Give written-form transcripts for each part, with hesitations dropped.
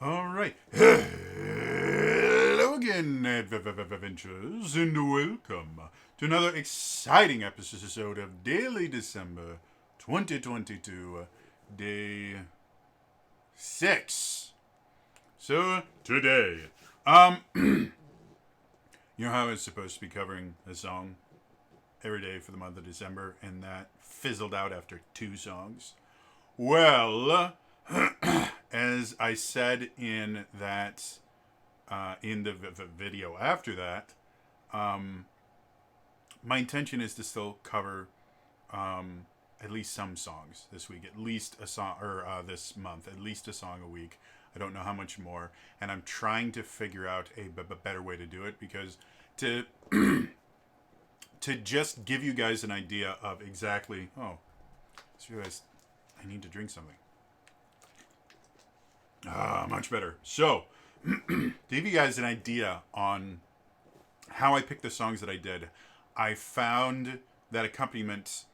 All right. Hello again, adventurers, and welcome to another exciting episode of Daily December 2022, day 6. So, today, you know how I was supposed to be covering a song every day for the month of December, and that fizzled out after 2 songs? Well, as I said in that in the video after that, um, my intention is to still cover at least some songs this week, at least a song, or this month, at least a song a week. I don't know how much more, and I'm trying to figure out a better way to do it, because to to just give you guys an idea of exactly. Oh, so you guys, I need to drink something. Much better. So, to give you guys an idea on how I picked the songs that I did, I found that accompaniment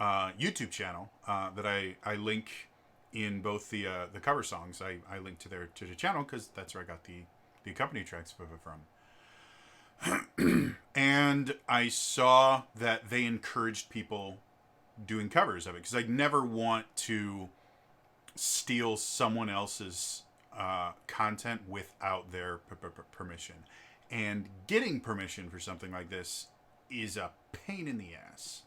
YouTube channel that I link in both the cover songs. I link to their channel because that's where I got the accompany tracks from. And I saw that they encouraged people doing covers of it, because I never want to steal someone else's content without their permission. And getting permission for something like this is a pain in the ass.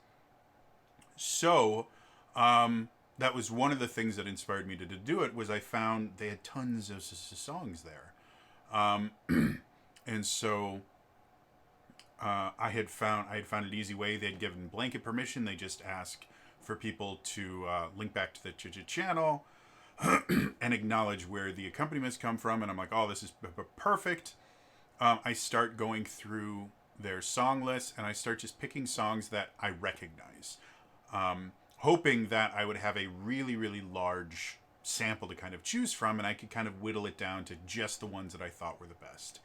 So, that was one of the things that inspired me to do it. Was I found they had tons of songs there, and so I had found an easy way. They'd given blanket permission. They just ask for people to link back to the channel and acknowledge where the accompaniments come from. And I'm like, oh, this is perfect. I start going through their song list, and I start just picking songs that I recognize, hoping that I would have a really, really large sample to kind of choose from, and I could kind of whittle it down to just the ones that I thought were the best.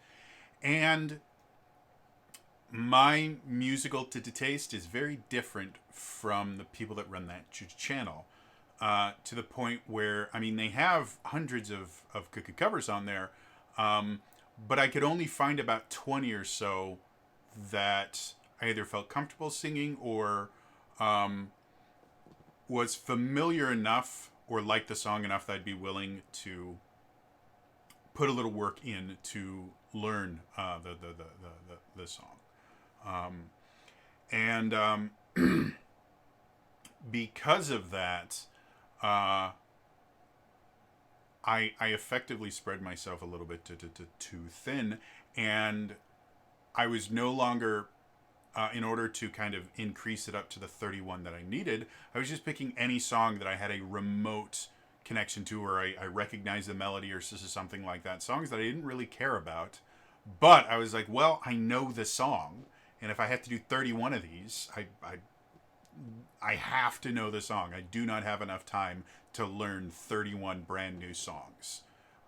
And my musical taste is very different from the people that run that channel. To the point where, I mean, they have hundreds of covers on there, but I could only find about 20 or so that I either felt comfortable singing or was familiar enough or liked the song enough that I'd be willing to put a little work in to learn the song. And because of that, I effectively spread myself a little bit too thin, and I was no longer, in order to kind of increase it up to the 31 that I needed, I was just picking any song that I had a remote connection to, or I recognized the melody or something like that. Songs that I didn't really care about, but I was like, well, I know the song, and if I have to do 31 of these, I have to know the song. I do not have enough time to learn 31 brand new songs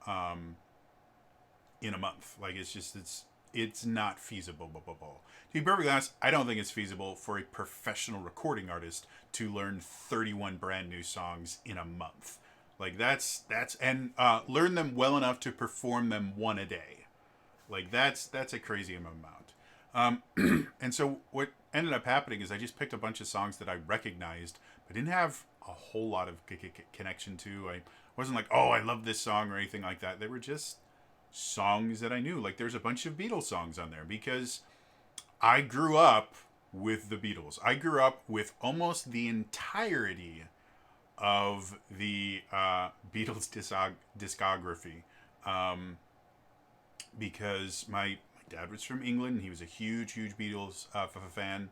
in a month. Like, it's not feasible. To be perfectly honest, I don't think it's feasible for a professional recording artist to learn 31 brand new songs in a month. Like, that's and learn them well enough to perform them one a day. Like, that's a crazy amount. And so what ended up happening is I just picked a bunch of songs that I recognized, but didn't have a whole lot of connection to. I wasn't like, oh, I love this song or anything like that. They were just songs that I knew. Like, there's a bunch of Beatles songs on there because I grew up with the Beatles. I grew up with almost the entirety of the Beatles discography, because my dad was from England. He was a huge Beatles fan.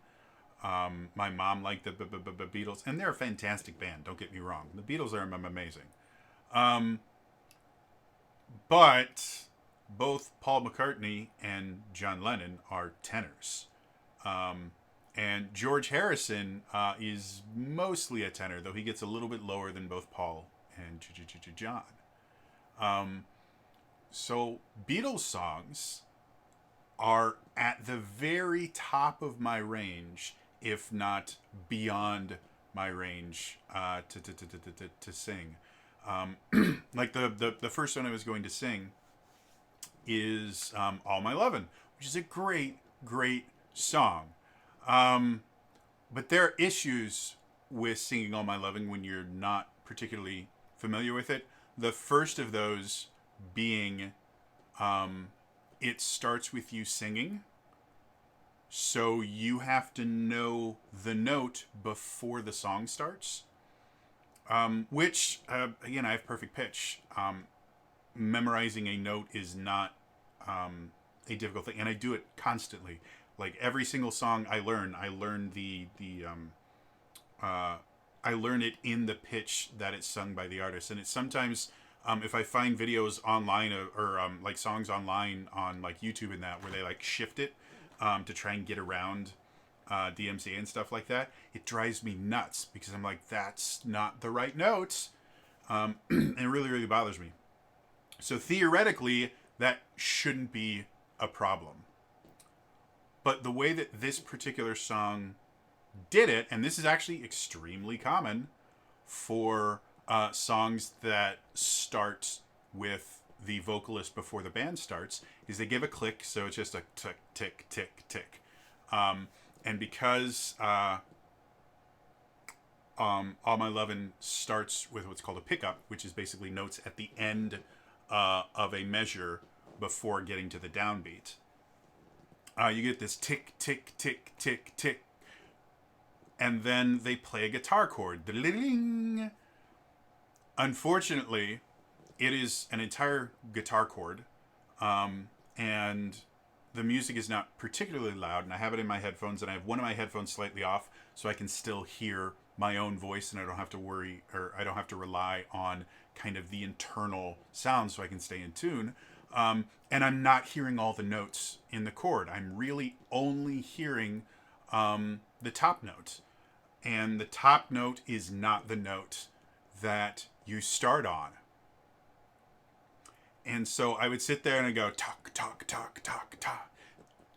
My mom liked the Beatles, and they're a fantastic band. Don't get me wrong. The Beatles are amazing. But both Paul McCartney and John Lennon are tenors. And George Harrison is mostly a tenor, though he gets a little bit lower than both Paul and John. So Beatles songs are at the very top of my range, if not beyond my range to sing. Like the first one I was going to sing is All My Lovin', which is a great song. Um, but there are issues with singing All My Lovin' when you're not particularly familiar with it. The first of those being um, it starts with you singing, so you have to know the note before the song starts. Which, again, I have perfect pitch. Memorizing a note is not a difficult thing, and I do it constantly. Like every single song I learn uh, I learn it in the pitch that it's sung by the artist, and it's sometimes if I find videos online or like songs online on like YouTube and that where they like shift it to try and get around DMCA and stuff like that, it drives me nuts because I'm like, that's not the right notes, and it really bothers me. So theoretically, that shouldn't be a problem. But the way that this particular song did it, and this is actually extremely common for songs that start with the vocalist before the band starts, is they give a click, so it's just a tick, tick, tick, tick. And because All My Lovin' starts with what's called a pickup, which is basically notes at the end of a measure before getting to the downbeat. You get this tick, tick, tick, tick, tick, and then they play a guitar chord. Unfortunately, it is an entire guitar chord, and the music is not particularly loud, and I have it in my headphones, and I have one of my headphones slightly off so I can still hear my own voice, and I don't have to worry, or I don't have to rely on kind of the internal sound so I can stay in tune. And I'm not hearing all the notes in the chord. I'm really only hearing the top note. And the top note is not the note that you start on. And so I would sit there and I go talk, talk, talk, talk, talk,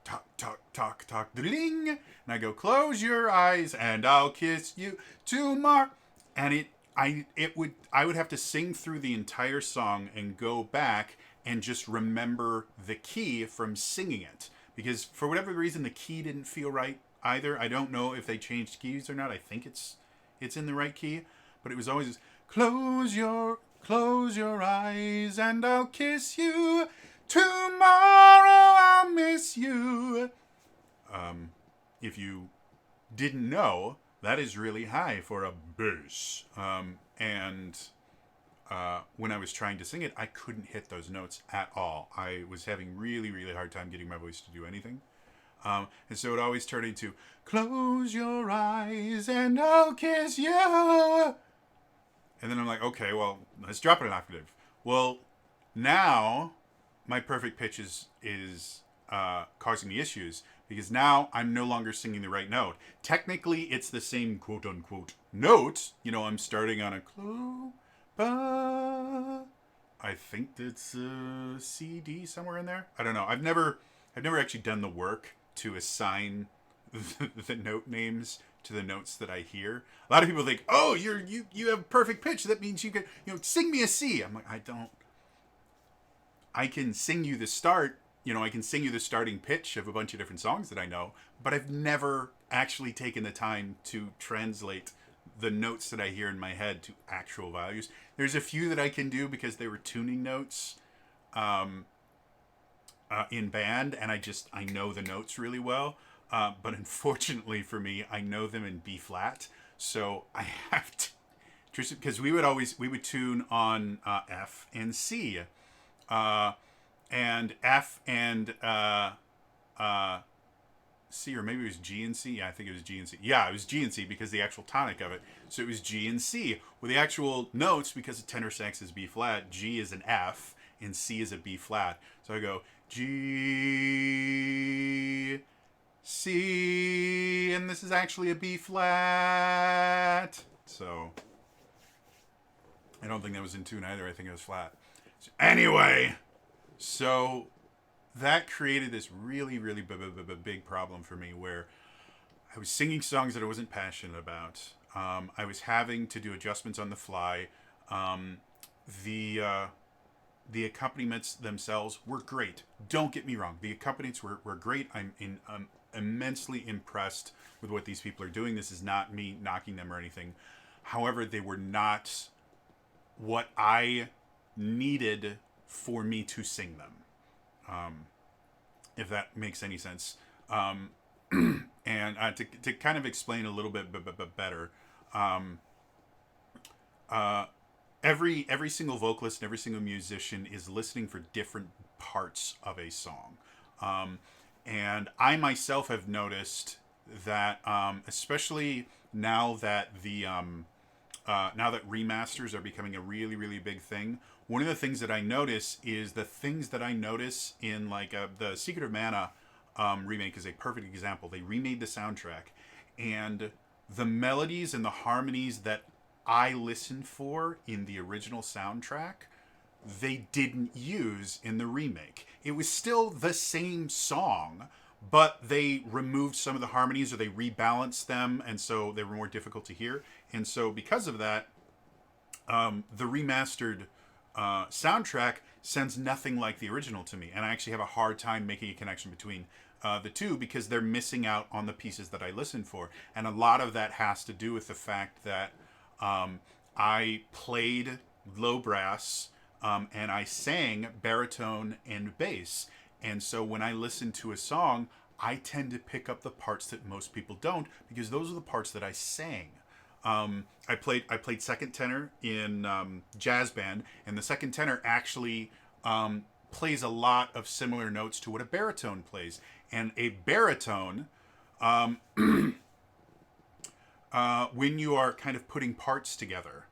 talk, talk, talk, talk, ding, and I go close your eyes and I'll kiss you tomorrow. And I would have to sing through the entire song and go back and just remember the key from singing it because for whatever reason the key didn't feel right either. I don't know if they changed keys or not. I think it's in the right key, but it was always close your eyes and I'll kiss you tomorrow. I'll miss you. If you didn't know, that is really high for a bass. And when I was trying to sing it, I couldn't hit those notes at all. I was having really hard time getting my voice to do anything. And so it always turned into close your eyes and I'll kiss you. And then I'm like, okay, well, let's drop it an octave. Well, now my perfect pitch is causing me issues because now I'm no longer singing the right note. Technically, it's the same quote unquote note. You know, I'm starting on a I think it's a CD somewhere in there. I don't know. I've never actually done the work to assign the note names to the notes that I hear. A lot of people think, "Oh, you have perfect pitch. That means you can, sing me a C." I'm like, I don't. I can sing you the start. I can sing you the starting pitch of a bunch of different songs that I know, but I've never actually taken the time to translate the notes that I hear in my head to actual values. There's a few that I can do because they were tuning notes in band, and I know the notes really well. But unfortunately for me, I know them in B flat, so I have to because we would tune on F and C, and F and C, or maybe it was G and C. Yeah, I think it was G and C. Yeah, it was G and C because the actual tonic of it. So it was G and C. With the actual notes, because the tenor sax is B flat, G is an F and C is a B flat. So I go G, C, and this is actually a B flat. So I don't think that was in tune either. I think it was flat. So anyway, so that created this really big problem for me where I was singing songs that I wasn't passionate about. I was having to do adjustments on the fly. the accompaniments themselves were great. Don't get me wrong. The accompaniments were great. I'm immensely impressed with what these people are doing. This is not me knocking them or anything. However, they were not what I needed for me to sing them, if that makes any sense. And to kind of explain a little bit better, um, uh, every single vocalist and every single musician is listening for different parts of a song. Um, and I myself have noticed that, especially now that now that remasters are becoming a really really big thing, one of the things that I notice is the things that I notice in like the Secret of Mana remake is a perfect example. They remade the soundtrack, and the melodies and the harmonies that I listened for in the original soundtrack, they didn't use in the remake. It was still the same song, but they removed some of the harmonies or they rebalanced them, and so they were more difficult to hear. And so, because of that, the remastered soundtrack sounds nothing like the original to me, and I actually have a hard time making a connection between the two because they're missing out on the pieces that I listened for, and a lot of that has to do with the fact that I played low brass and I sang baritone and bass, and so when I listen to a song, I tend to pick up the parts that most people don't because those are the parts that I sang. I played second tenor in jazz band, and the second tenor actually plays a lot of similar notes to what a baritone plays. And a baritone, when you are kind of putting parts together,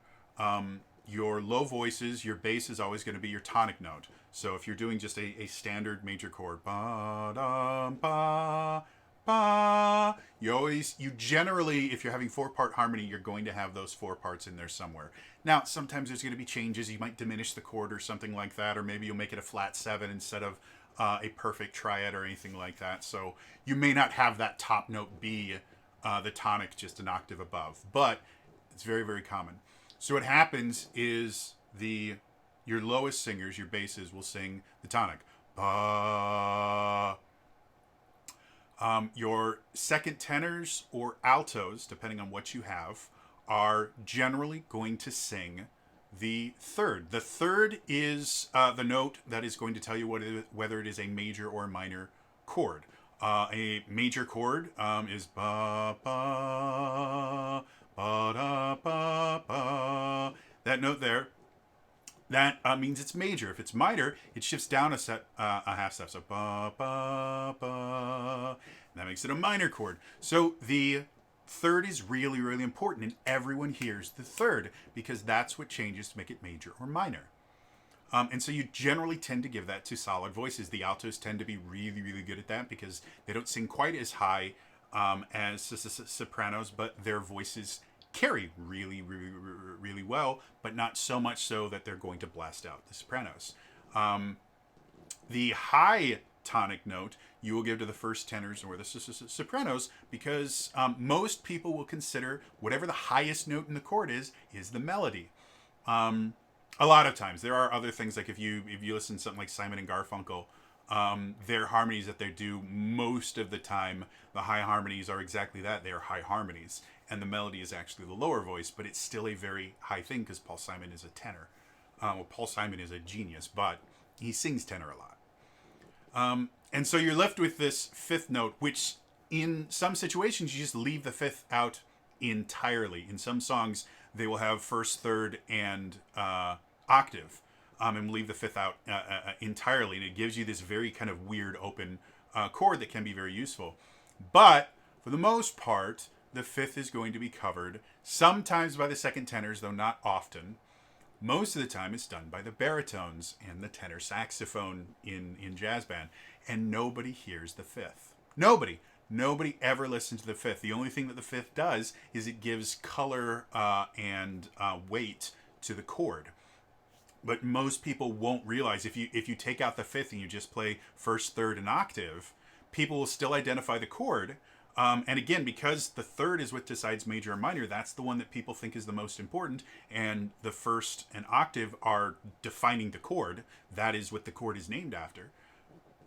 your low voices, your bass is always going to be your tonic note. So if you're doing just a standard major chord, ba da ba ba, you generally, if you're having 4-part harmony, you're going to have those 4 parts in there somewhere. Now, sometimes there's going to be changes. You might diminish the chord or something like that, or maybe you'll make it a flat 7 instead of a perfect triad or anything like that. So you may not have that top note be the tonic just an octave above, but it's very, very common. So what happens is your lowest singers, your basses, will sing the tonic. Ba. Your second tenors or altos, depending on what you have, are generally going to sing the third. The third is the note that is going to tell you whether it is a major or a minor chord. A major chord is ba ba ba da ba ba. That note there, that means it's major. If it's minor, it shifts down a half step. So ba ba ba. That makes it a minor chord. So the third is really really important, and everyone hears the third because that's what changes to make it major or minor. And so you generally tend to give that to solid voices. The altos tend to be really, really good at that because they don't sing quite as high as sopranos, but their voices carry really, really, really well, but not so much so that they're going to blast out the sopranos. The high tonic note you will give to the first tenors or the sopranos because most people will consider whatever the highest note in the chord is the melody. A lot of times there are other things, like if you listen to something like Simon and Garfunkel, their harmonies that they do most of the time, the high harmonies are exactly that. They are high harmonies, and the melody is actually the lower voice, but it's still a very high thing because Paul Simon is a tenor. Well, Paul Simon is a genius, but he sings tenor a lot. And so you're left with this fifth note, which in some situations you just leave the fifth out entirely. In some songs, they will have first, third, and octave, and leave the fifth out entirely. And it gives you this very kind of weird open chord that can be very useful. But for the most part, the fifth is going to be covered sometimes by the second tenors, though not often. Most of the time, it's done by the baritones and the tenor saxophone in jazz band, and nobody hears the fifth. Nobody ever listens to the fifth. The only thing that the fifth does is it gives color and weight to the chord. But most people won't realize if you take out the fifth and you just play first, third, and octave, people will still identify the chord, And again, because the third is what decides major or minor, that's the one that people think is the most important. And the first and octave are defining the chord. That is what the chord is named after.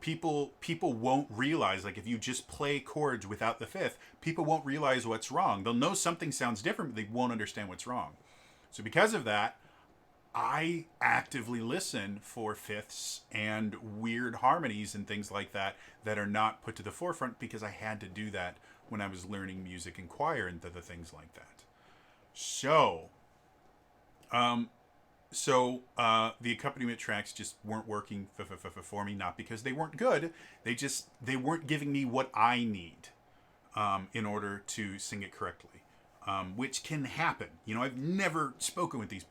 People won't realize, like, if you just play chords without the fifth, people won't realize what's wrong. They'll know something sounds different, but they won't understand what's wrong. So because of that, I actively listen for fifths and weird harmonies and things like that that are not put to the forefront, because I had to do that when I was learning music and choir and the things like that. So, the accompaniment tracks just weren't working for me, not because they weren't good. They weren't giving me what I need in order to sing it correctly. Which can happen. You know, I've never spoken with these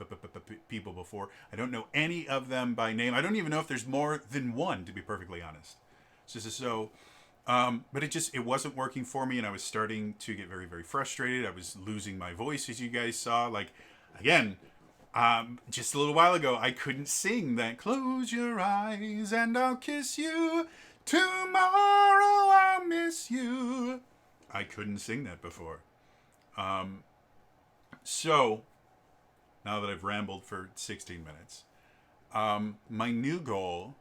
people before. I don't know any of them by name. I don't even know if there's more than one, to be perfectly honest. But it wasn't working for me, and I was starting to get very, very frustrated. I was losing my voice, as you guys saw. Like, again, just a little while ago, I couldn't sing that "Close your eyes and I'll kiss you. Tomorrow I'll miss you." I couldn't sing that before. So, now that I've rambled for 16 minutes, my new goal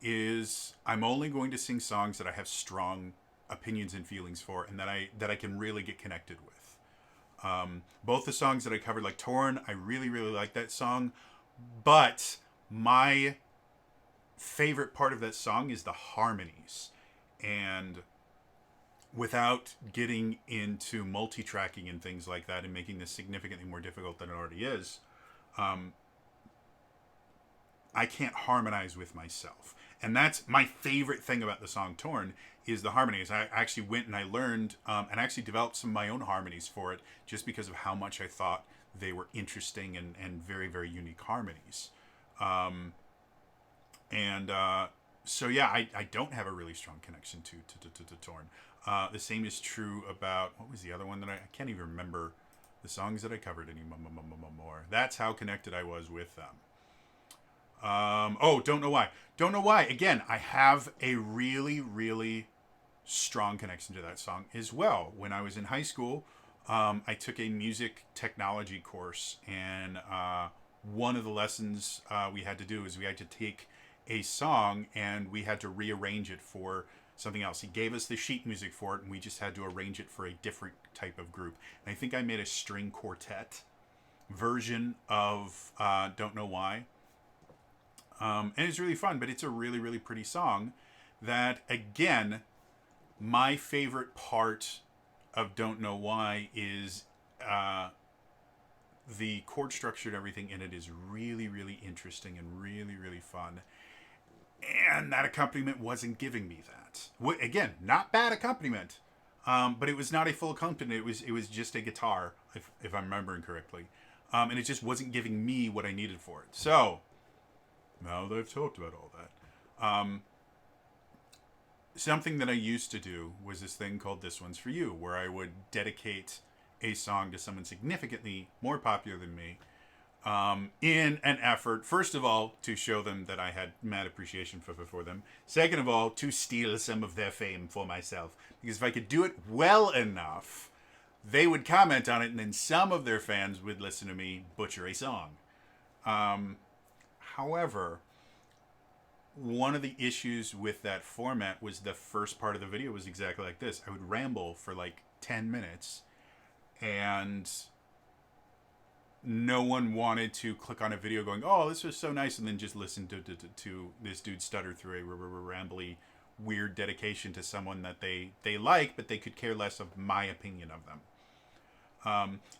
is I'm only going to sing songs that I have strong opinions and feelings for, and that I can really get connected with. Both the songs that I covered, like Torn, I really, really like that song, but my favorite part of that song is the harmonies. And without getting into multi-tracking and things like that and making this significantly more difficult than it already is, I can't harmonize with myself. And that's my favorite thing about the song Torn, is the harmonies. I actually went and I learned and actually developed some of my own harmonies for it, just because of how much I thought they were interesting and very, very unique harmonies. So yeah, I don't have a really strong connection to Torn. The same is true about, what was the other one that I can't even remember the songs that I covered anymore. That's how connected I was with them. Don't Know Why. Don't Know Why. Again, I have a really, really strong connection to that song as well. When I was in high school, I took a music technology course, and one of the lessons we had to do is we had to take a song and we had to rearrange it for something else. He gave us the sheet music for it, and we just had to arrange it for a different type of group. And I think I made a string quartet version of Don't Know Why. And it's really fun, but it's a really, really pretty song that, again, my favorite part of Don't Know Why is the chord structure and everything in it is really, really interesting and really, really fun. And that accompaniment wasn't giving me that. Again, not bad accompaniment, but it was not a full accompaniment. It was just a guitar, if I'm remembering correctly, and it just wasn't giving me what I needed for it. So now that I've talked about all that, something that I used to do was this thing called This One's For You, where I would dedicate a song to someone significantly more popular than me, in an effort, first of all, to show them that I had mad appreciation for them. Second of all, to steal some of their fame for myself. Because if I could do it well enough, they would comment on it, and then some of their fans would listen to me butcher a song. However, one of the issues with that format was the first part of the video was exactly like this. I would ramble for like 10 minutes, and no one wanted to click on a video going, "Oh, this was so nice," and then just listen to this dude stutter through a rambly, weird dedication to someone that they like, but they could care less of my opinion of them.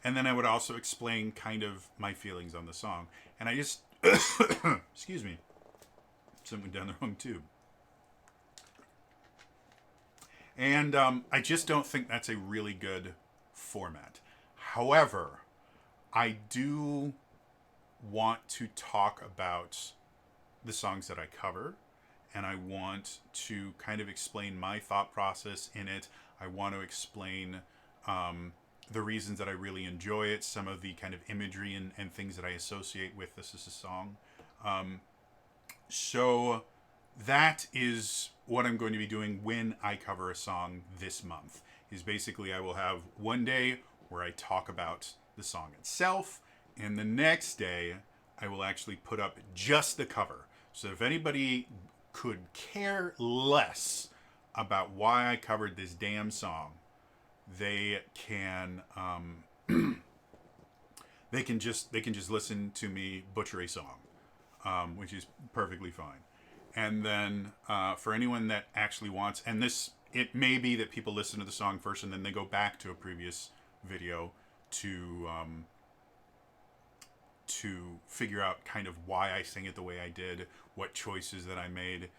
And then I would also explain kind of my feelings on the song. And I just, excuse me, something down the wrong tube. And I just don't think that's a really good format. However, I do want to talk about the songs that I cover, and I want to kind of explain my thought process in it. I want to explain the reasons that I really enjoy it, some of the kind of imagery and things that I associate with this as a song. So that is what I'm going to be doing when I cover a song this month. is basically I will have one day where I talk about the song itself, and the next day I will actually put up just the cover. So if anybody could care less about why I covered this damn song, they can they can just listen to me butcher a song, which is perfectly fine. And then for anyone that actually wants, and this, it may be that people listen to the song first and then they go back to a previous video to figure out kind of why I sing it the way I did, what choices that I made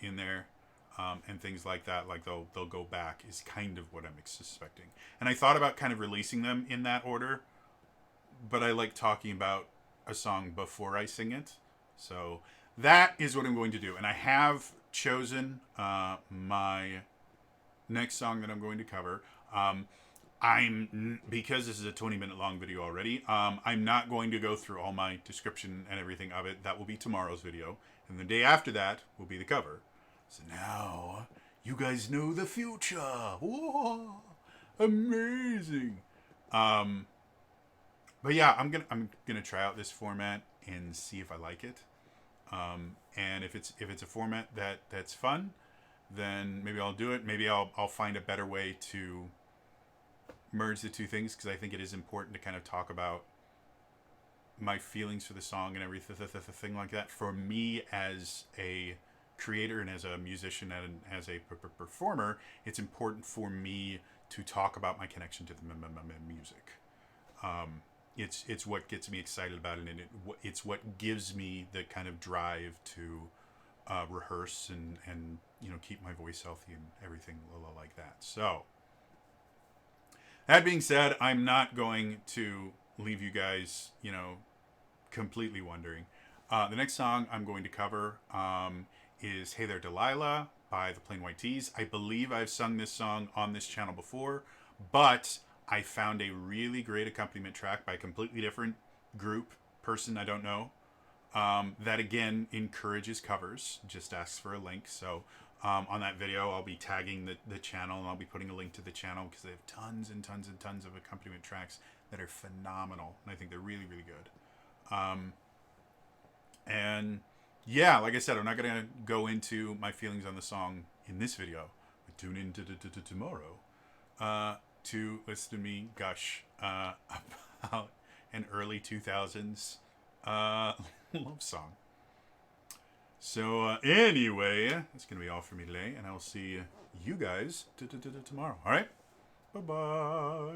in there, and things like that. Like they'll go back is kind of what I'm suspecting. And I thought about kind of releasing them in that order, but I like talking about a song before I sing it. So that is what I'm going to do. And I have chosen my next song that I'm going to cover. Because this is a 20-minute long video already, I'm not going to go through all my description and everything of it. That will be tomorrow's video. And the day after that will be the cover. So now you guys know the future. Whoa, amazing. But yeah, I'm gonna try out this format and see if I like it. And if it's a format that's fun, then maybe I'll do it. Maybe I'll find a better way to merge the two things, because I think it is important to kind of talk about my feelings for the song and everything like that. For me as a creator and as a musician and as a performer, it's important for me to talk about my connection to the music. It's what gets me excited about it, and it's what gives me the kind of drive to rehearse and keep my voice healthy and everything like that. So that being said, I'm not going to leave you guys completely wondering. The next song I'm going to cover is Hey There Delilah by the Plain White T's. I believe I've sung this song on this channel before, but I found a really great accompaniment track by a completely different person I don't know, that again encourages covers, just asks for a link. So on that video I'll be tagging the channel, and I'll be putting a link to the channel, because they have tons and tons and tons of accompaniment tracks that are phenomenal, and I think they're really, really good. And yeah, like I said, I'm not going to go into my feelings on the song in this video, but tune in to tomorrow to listen to me gush about an early 2000s love song. So anyway, that's going to be all for me today, and I will see you guys tomorrow. All right? Bye-bye.